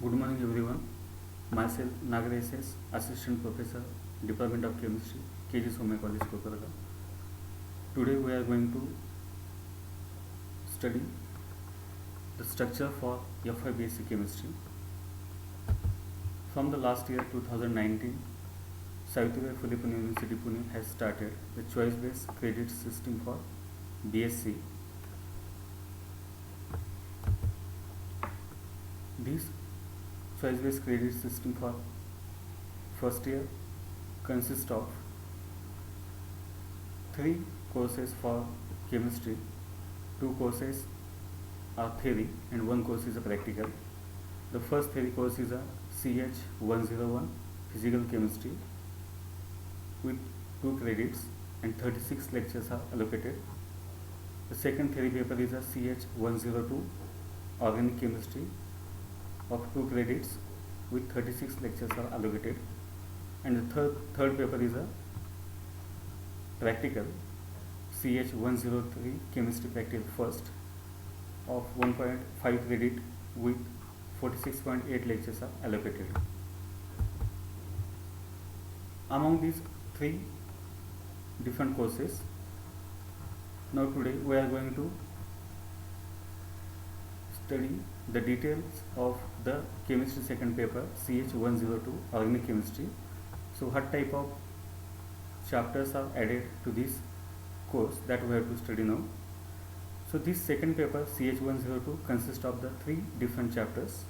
Good morning everyone. Myself Nagar SS, Assistant Professor, Department of Chemistry, KG Somaiya College, Kokarga. Today we are going to study the structure for FI BSc Chemistry. From the last year 2019, Savitribai Phule Pune University Pune has started the choice-based credit system for BSc. This choice-based credit system for first year consists of 3 courses for chemistry, 2 courses are theory and 1 course is a practical. The first theory course is a CH101 physical chemistry with 2 credits and 36 lectures are allocated. The second theory paper is a CH102 organic chemistry of 2 credits with 36 lectures are allocated, and the third paper is a practical CH103 chemistry practical first of 1.5 credit with 46.8 lectures are allocated. Among these 3 different courses, now today we are going to study the details of the chemistry second paper CH102 organic chemistry. So what type of chapters are added to this course that we have to study now. So this second paper CH102 consists of the 3 different chapters.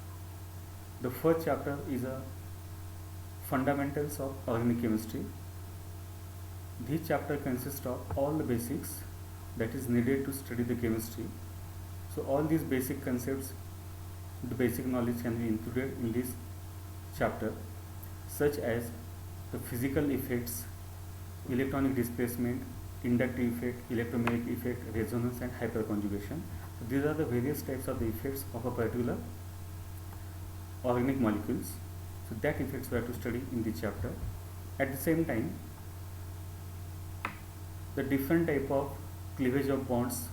The first chapter is a fundamentals of organic chemistry. This chapter consists of all the basics that is needed to study the chemistry. So all these basic concepts, the basic knowledge can be included in this chapter, such as the physical effects, electronic displacement, inductive effect, electromagnetic effect, resonance and hyperconjugation. So these are the various types of the effects of a particular organic molecules. So that effects we have to study in this chapter. At the same time, the different type of cleavage of bonds,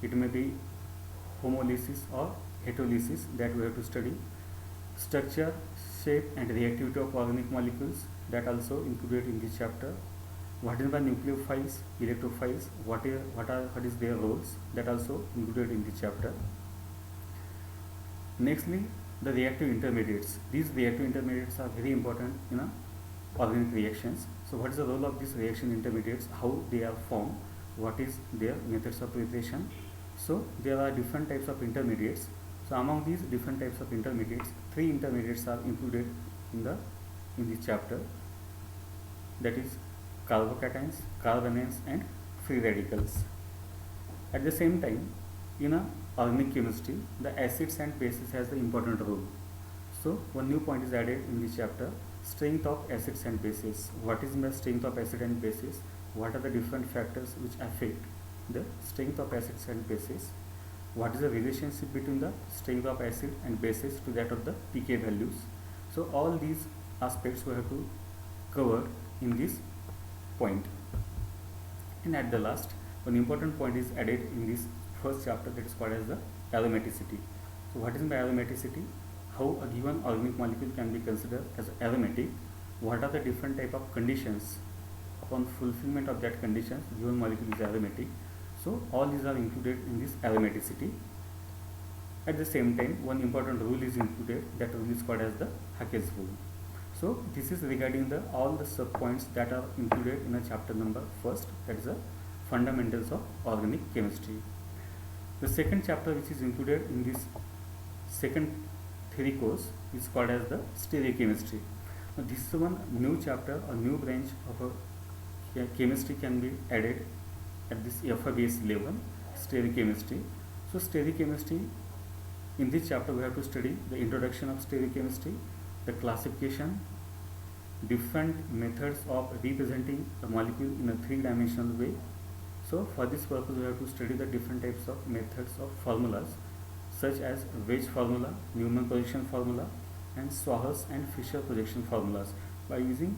it may be homolysis or heterolysis, that we have to study. Structure, shape and reactivity of organic molecules, that also included in this chapter. What is the nucleophiles, electrophiles, what is their roles, that also included in this chapter. Nextly, the reactive intermediates. These reactive intermediates are very important in organic reactions. So what is the role of these reaction intermediates, how they are formed, what is their methods of preparation. So there are different types of intermediates. So among these different types of intermediates, 3 intermediates are included in this chapter, that is carbocations, carbanions and free radicals. At the same time, in organic chemistry, the acids and bases has the important role. So one new point is added in this chapter, strength of acids and bases. What is the strength of acid and bases? What are the different factors which affect the strength of acids and bases? What is the relationship between the strength of acid and bases to that of the pK values? So all these aspects we have to cover in this point. And at the last, one important point is added in this first chapter, that is called as the aromaticity. So what is the aromaticity? How a given organic molecule can be considered as aromatic? What are the different type of conditions? Upon fulfillment of that conditions, given molecule is aromatic. So all these are included in this aromaticity. At the same time, one important rule is included, that rule is called as the Hacke's rule. So this is regarding all the sub points that are included in a chapter number first, that is the fundamentals of organic chemistry. The second chapter which is included in this second theory course is called as the stereochemistry. Now this is one new chapter, a new branch of a chemistry can be added at this FIBS level, stereochemistry. So stereochemistry, in this chapter we have to study the introduction of stereochemistry, the classification, different methods of representing a molecule in a 3-dimensional way. So for this purpose we have to study the different types of methods of formulas, such as Wedge formula, Newman projection formula and Swahers and Fischer projection formulas. By using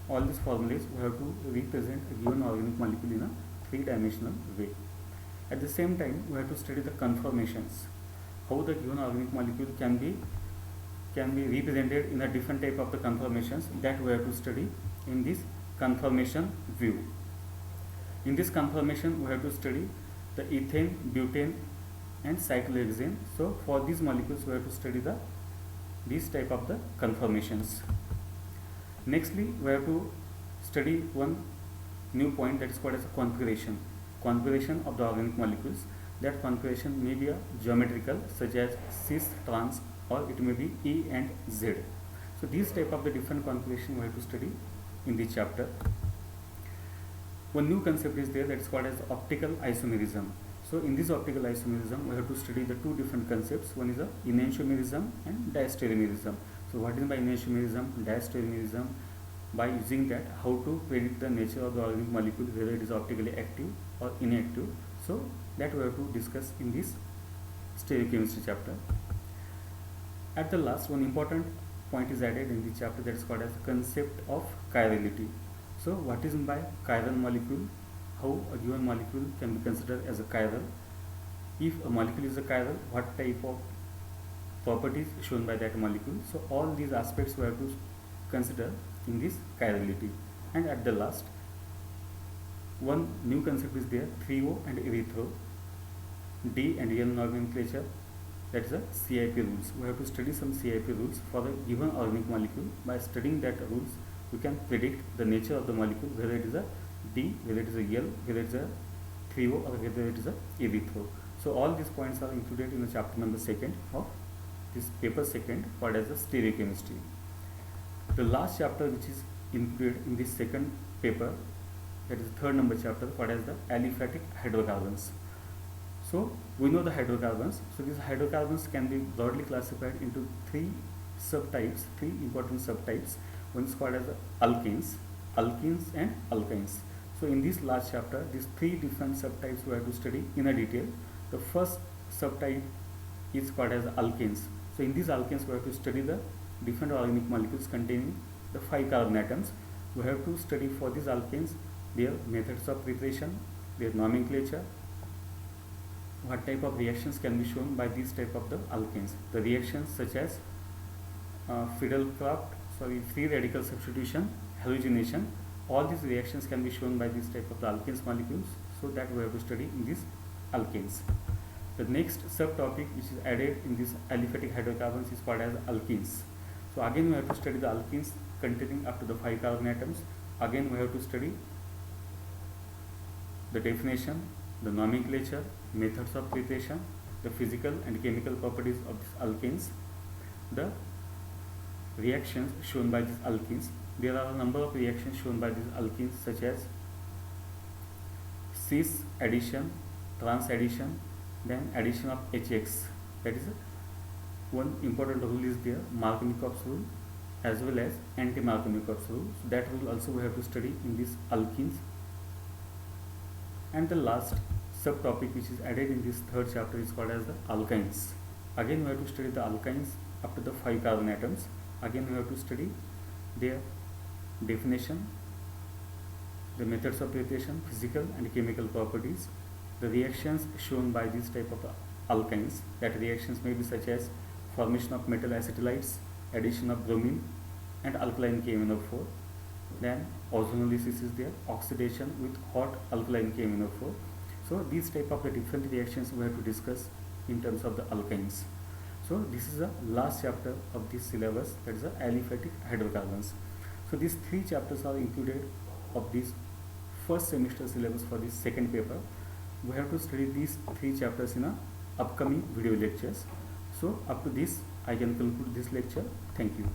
all these formulas, we have to represent a given organic molecule in a 3-dimensional way. At the same time, we have to study the conformations, how the given organic molecule can be can be represented in a different type of the conformations that we have to study in this conformation view. In this conformation we have to study the ethane, butane and cyclohexane. So for these molecules we have to study these type of the conformations. Nextly we have to study one new point that is called as a configuration of the organic molecules. That configuration may be a geometrical, such as cis, trans, or it may be E and Z. So these type of the different configuration we have to study in this chapter. One new concept is there that is called as optical isomerism. So in this optical isomerism we have to study the two different concepts. One is a enantiomerism and diastereomerism. So what is by enantiomerism, diastereomerism? By using that, how to predict the nature of the organic molecule, whether it is optically active or inactive. So that we have to discuss in this stereochemistry chapter. At the last, one important point is added in the chapter that is called as the concept of chirality. So what is by chiral molecule? How a given molecule can be considered as a chiral? If a molecule is a chiral, what type of properties shown by that molecule? So all these aspects we have to consider in this chirality. And at the last, one new concept is there, 3O and erythro, D and N nomenclature, that is the CIP rules. We have to study some CIP rules for a given organic molecule. By studying that rules, we can predict the nature of the molecule, whether it is a D, whether it is a L, whether it is a 3O or whether it is a erythro. So all these points are included in the chapter number 2 of this paper 2 called as the stereochemistry. The last chapter which is included in this second paper, that is the third number chapter, called as the aliphatic hydrocarbons. So we know the hydrocarbons. So these hydrocarbons can be broadly classified into three subtypes, three important subtypes. One is called as the alkanes and alkynes. So in this last chapter, these three different subtypes we have to study in a detail. The first subtype is called as alkanes. So in these alkanes we have to study the different organic molecules containing the 5 carbon atoms. We have to study for these alkanes their methods of preparation, their nomenclature, what type of reactions can be shown by these type of the alkanes. The reactions such as free radical substitution, halogenation, all these reactions can be shown by this type of the alkanes molecules. So that we have to study in these alkanes. The next subtopic which is added in this aliphatic hydrocarbons is called as alkenes. So again we have to study the alkenes containing up to the 5 carbon atoms. Again we have to study the definition, the nomenclature, methods of preparation, the physical and chemical properties of these alkenes, the reactions shown by these alkenes. There are a number of reactions shown by these alkenes such as cis addition, trans addition, then addition of HX. That is one important rule is there, Markovnikov's rule as well as anti-Markovnikov's rule. So that rule also we have to study in these alkenes. And the last subtopic which is added in this third chapter is called as the alkynes. Again we have to study the alkynes up to the 5 carbon atoms. Again we have to study their definition, the methods of preparation, physical and chemical properties, the reactions shown by these type of alkynes. That reactions may be such as formation of metal acetylides, addition of bromine and alkaline KMnO4. Then ozonolysis is there, oxidation with hot alkaline KMnO4. So these type of the different reactions we have to discuss in terms of the alkynes. So this is the last chapter of this syllabus, that is the aliphatic hydrocarbons. So these three chapters are included of this first semester syllabus for this second paper. We have to study these three chapters in a upcoming video lectures. So up to this I can conclude this lecture. Thank you.